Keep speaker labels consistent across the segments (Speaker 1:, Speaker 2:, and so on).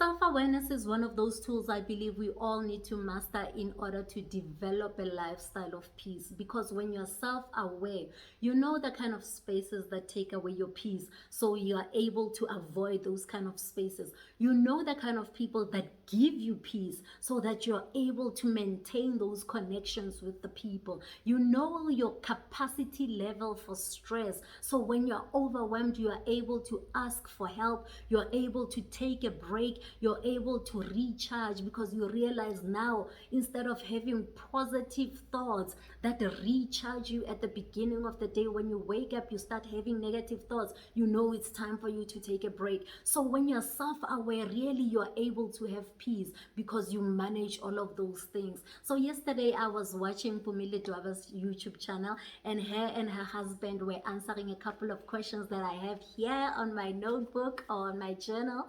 Speaker 1: Self-awareness is one of those tools I believe we all need to master in order to develop a lifestyle of peace. Because when you're self-aware, you know the kind of spaces that take away your peace. So you are able to avoid those kind of spaces. You know the kind of people that give you peace so that you're able to maintain those connections with the people. You know your capacity level for stress. So when you're overwhelmed, you are able to ask for help. You're able to take a break. You're able to recharge because you realize now, instead of having positive thoughts that recharge you at the beginning of the day, when you wake up, you start having negative thoughts. You know it's time for you to take a break. So when you're self-aware, really you're able to have peace because you manage all of those things. So yesterday I was watching Pumile Dwaba's YouTube channel, and her and her husband were answering a couple of questions that I have here on my notebook or on my journal.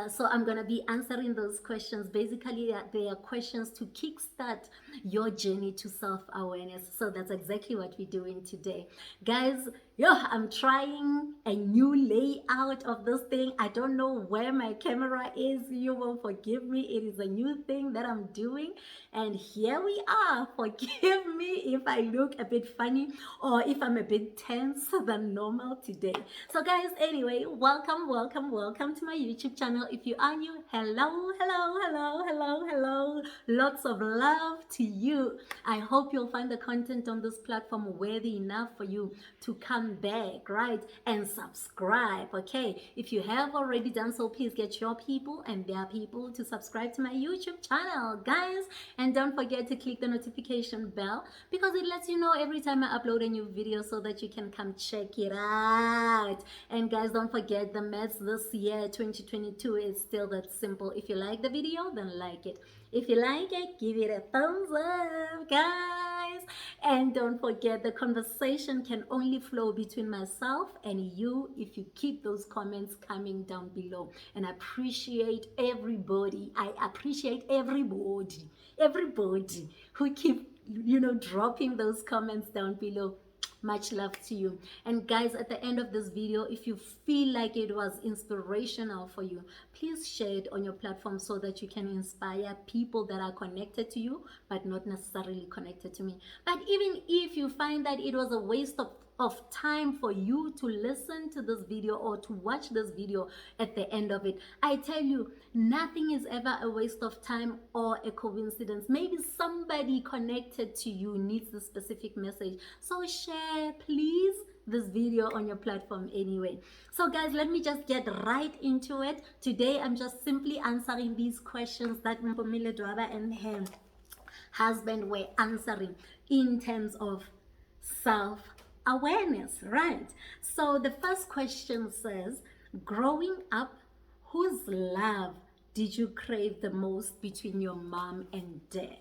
Speaker 1: So I'm going to be answering those questions. Basically, they are questions to kickstart your journey to self-awareness. So that's exactly what we're doing today. Guys, I'm trying a new layout of this thing. I don't know where my camera is. You will forgive me. It is a new thing that I'm doing. And here we are. Forgive me if I look a bit funny or if I'm a bit tense than normal today. So guys, anyway, welcome to my YouTube channel. If you are new, hello. Lots of love to you. I hope you'll find the content on this platform worthy enough for you to come back, right, and subscribe. Okay, if you have already done so, please get your people and their people to subscribe to my YouTube channel, guys. And don't forget to click the notification bell because it lets you know every time I upload a new video so that you can come check it out. And guys, don't forget the maths this year 2022 is still that simple. If you like the video, then like it. If you like it, give it a thumbs up, guys. And don't forget, the conversation can only flow between myself and you if you keep those comments coming down below. And I appreciate everybody. I appreciate everybody who keep, dropping those comments down below. Much love to you. And guys, at the end of this video, if you feel like it was inspirational for you, please share it on your platform so that you can inspire people that are connected to you but not necessarily connected to me. But even if you find that it was a waste of time for you to listen to this video or to watch this video at the end of it, I tell you, nothing is ever a waste of time or a coincidence. Maybe somebody connected to you needs this specific message, so share please this video on your platform anyway. So guys, let me just get right into it. Today I'm just simply answering these questions that Mpumile Dwaba and her husband were answering in terms of self-awareness, right? So the first question says, growing up, whose love did you crave the most between your mom and dad?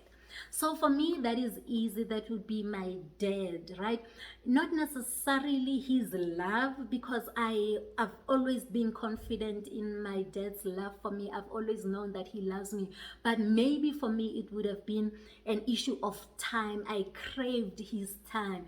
Speaker 1: So for me, that is easy. That would be my dad, right? Not necessarily his love, because I've always been confident in my dad's love for me. I've always known that he loves me. But maybe for me, it would have been an issue of time. I craved his time.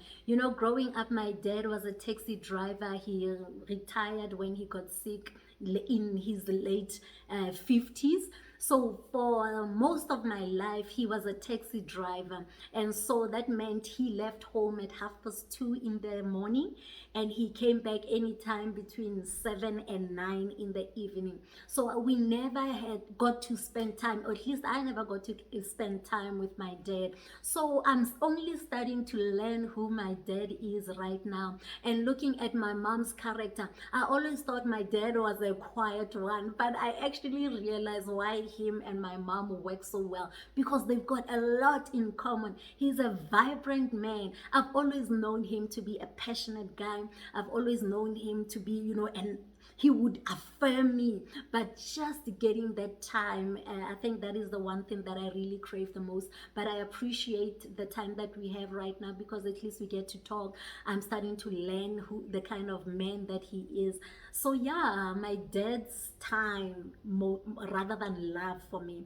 Speaker 1: Growing up, my dad was a taxi driver. He retired when he got sick in his late 50s. So for most of my life, he was a taxi driver. And so that meant he left home at 2:30 in the morning, and he came back anytime between 7 and 9 in the evening. So we never had got to spend time, or at least I never got to spend time with my dad. So I'm only starting to learn who my dad is right now. And looking at my mom's character, I always thought my dad was a quiet one, but I actually realized why him and my mom work so well, because they've got a lot in common. He's a vibrant man. I've always known him to be a passionate guy. I've always known him to be, and he would affirm me. But just getting that time, I think that is the one thing that I really crave the most. But I appreciate the time that we have right now, because at least we get to talk. I'm starting to learn who the kind of man that he is. So yeah, my dad's time, rather than love for me,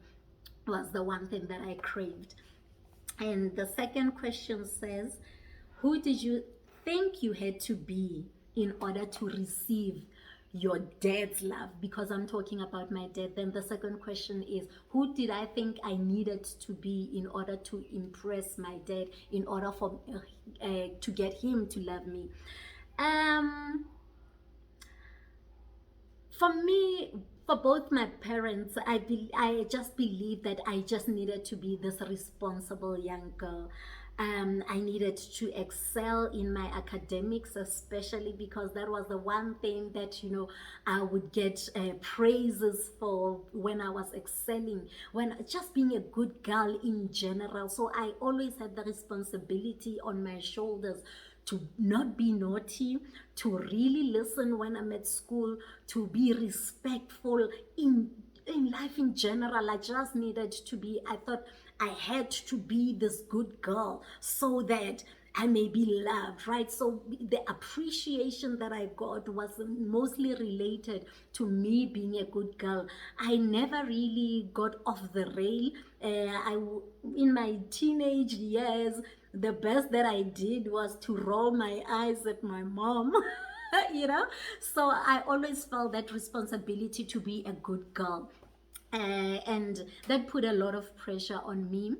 Speaker 1: was the one thing that I craved. And the second question says, who did you think you had to be in order to receive your dad's love, because I'm talking about my dad. Then the second question is, who did I think I needed to be in order to impress my dad, in order for to get him to love me? Um, for me, for both my parents, I just believe that I just needed to be this responsible young girl. I needed to excel in my academics, especially because that was the one thing that, I would get praises for when I was excelling, when just being a good girl in general. So I always had the responsibility on my shoulders to not be naughty, to really listen when I'm at school, to be respectful in life in general. I just needed to be, I thought I had to be this good girl so that I may be loved, right? So the appreciation that I got was mostly related to me being a good girl. I never really got off the rail. In my teenage years, the best that I did was to roll my eyes at my mom. So I always felt that responsibility to be a good girl, and that put a lot of pressure on me,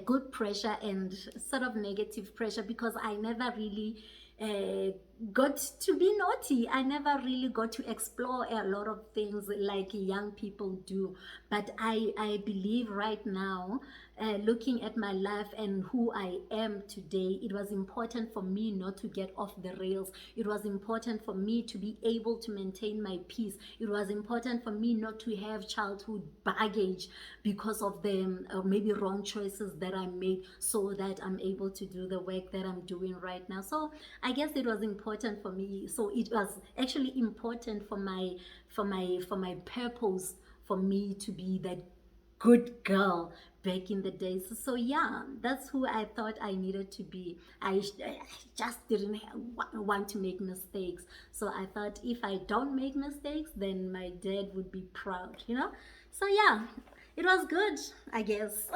Speaker 1: good pressure and sort of negative pressure, because I never really uh, got to be naughty. I never really got to explore a lot of things like young people do. But I believe right now, looking at my life and who I am today, it was important for me not to get off the rails. It was important for me to be able to maintain my peace. It was important for me not to have childhood baggage because of the maybe wrong choices that I made, so that I'm able to do the work that I'm doing right now. So I guess it was important for me. So it was actually important for my purpose, for me to be that good girl back in the days. So yeah, that's who I thought I needed to be. I just didn't want to make mistakes. So I thought if I don't make mistakes, then my dad would be proud. So yeah, it was good, I guess.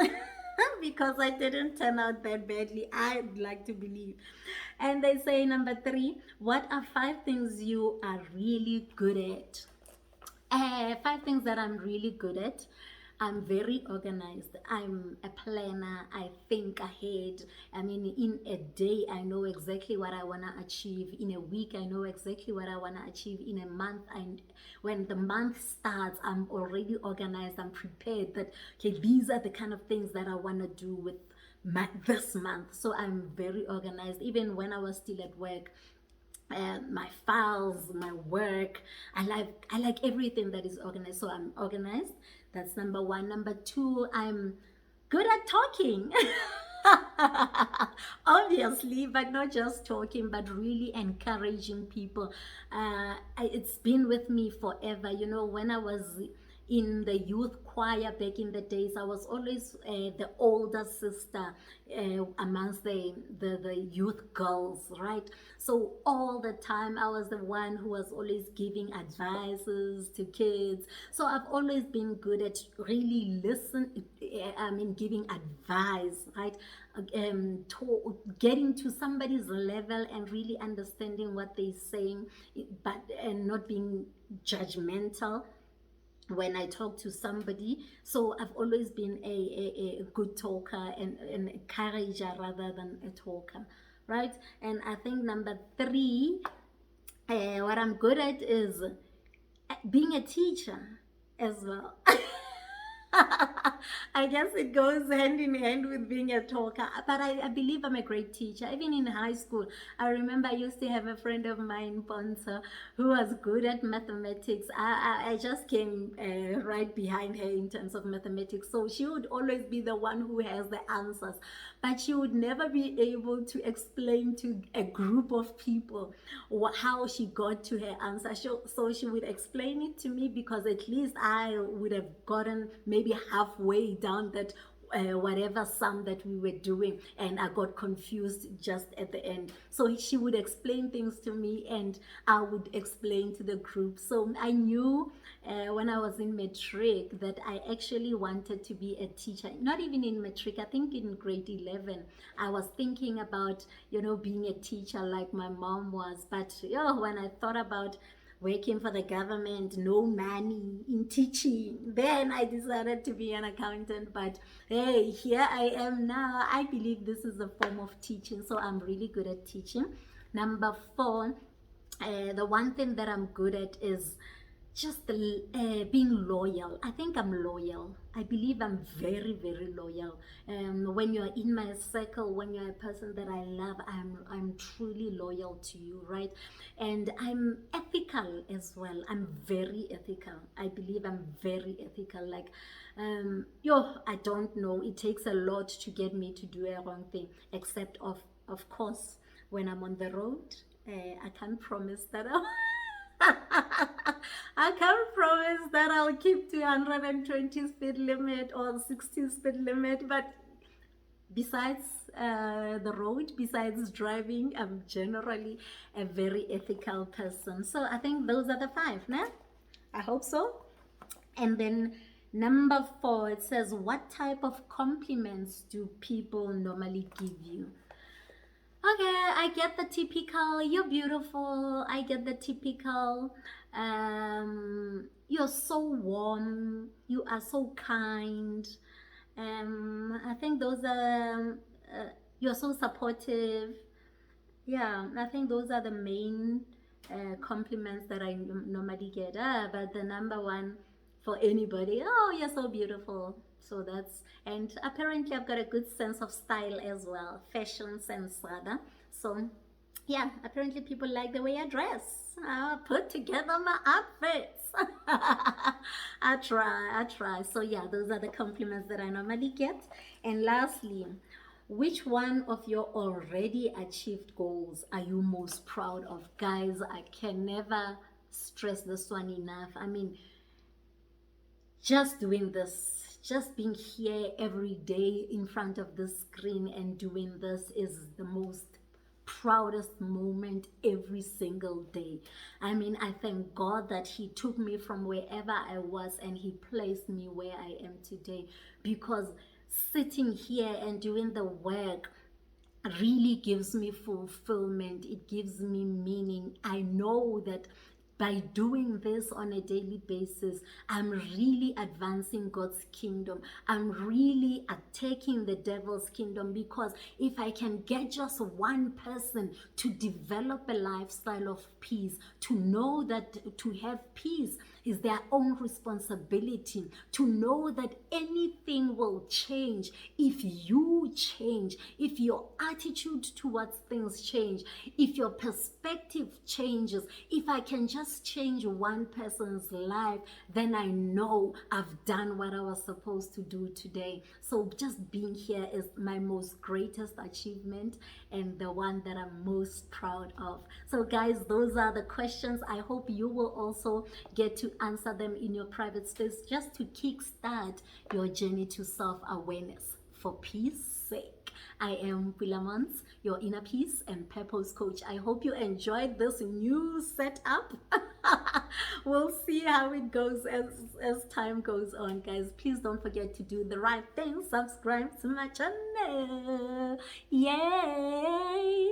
Speaker 1: Because I didn't turn out that badly, I'd like to believe. And they say, number 3, what are 5 things you are really good at? 5 things that I'm really good at. I'm very organized. I'm a planner. I think ahead. I mean, in a day, I know exactly what I want to achieve. In a week, I know exactly what I want to achieve. In a month, when the month starts, I'm already organized. I'm prepared that, okay, these are the kind of things that I want to do with this month. So I'm very organized. Even when I was still at work, my files, my work. I like everything that is organized. So I'm organized. That's number 1. Number 2, I'm good at talking. Obviously, but not just talking, but really encouraging people. It's been with me forever. When I was in the youth choir back in the days, I was always the older sister amongst the youth girls, right? So all the time I was the one who was always giving advices to kids. So I've always been good at really giving advice, right? Getting to somebody's level and really understanding what they're saying, and not being judgmental when I talk to somebody. So I've always been a good talker and an encourager rather than a talker, right? And I think number 3, what I'm good at is being a teacher as well. I guess it goes hand in hand with being a talker. But I believe I'm a great teacher. Even in high school, I remember I used to have a friend of mine, Ponsa, who was good at mathematics. I just came right behind her in terms of mathematics. So she would always be the one who has the answers. But she would never be able to explain to a group of people how she got to her answer. So she would explain it to me, because at least I would have gotten maybe halfway down that whatever sum that we were doing, and I got confused just at the end. So she would explain things to me and I would explain to the group. So I knew when I was in matric that I actually wanted to be a teacher. Not even in matric, I think in grade 11 I was thinking about being a teacher like my mom was. But when I thought about working for the government, no money in teaching. Then I decided to be an accountant. But hey, here I am now. I believe this is a form of teaching, so I'm really good at teaching. Number four, the one thing that I'm good at is just being loyal. I think I'm loyal. I believe I'm very, very loyal. When you're in my circle, when you're a person that I love, I'm truly loyal to you, right? And I'm ethical as well. I'm very ethical. I believe I'm very ethical. Like, I don't know. It takes a lot to get me to do a wrong thing, except of course, when I'm on the road. I can't promise that I can't promise that I'll keep to 120 speed limit or 60 speed limit, but besides the road, besides driving, I'm generally a very ethical person. So I think those are the five, nah? I hope so. And then number four, it says, what type of compliments do people normally give you? Okay, I get the typical, you're beautiful. I get the typical, you're so warm. You are so kind. I think those are, you're so supportive. Yeah, I think those are the main compliments that I normally get. But the number one for anybody, oh, you're so beautiful. So that's, and apparently I've got a good sense of style as well, fashion sense rather. So yeah, apparently people like the way I dress. I put together my outfits. I try. So yeah, those are the compliments that I normally get. And lastly, which one of your already achieved goals are you most proud of? Guys, I can never stress this one enough. I mean, just doing this, just being here every day in front of the screen and doing this is the most proudest moment every single day. I mean, I thank God that He took me from wherever I was and He placed me where I am today, because sitting here and doing the work really gives me fulfillment. It gives me meaning. I know that by doing this on a daily basis, I'm really advancing God's kingdom. I'm really attacking the devil's kingdom, because if I can get just one person to develop a lifestyle of peace, to know that to have peace is their own responsibility, to know that anything will change if you change, if your attitude towards things change, if your perspective changes. If I can just change one person's life, then I know I've done what I was supposed to do today. So just being here is my most greatest achievement and the one that I'm most proud of. So guys, those are the questions. I hope you will also get to answer them in your private space, just to kickstart your journey to self-awareness for peace sake. I am Pulaa Montz, your inner peace and purpose coach. I hope you enjoyed this new setup. We'll see how it goes as time goes on, guys. Please don't forget to do the right thing. Subscribe to my channel. Yay!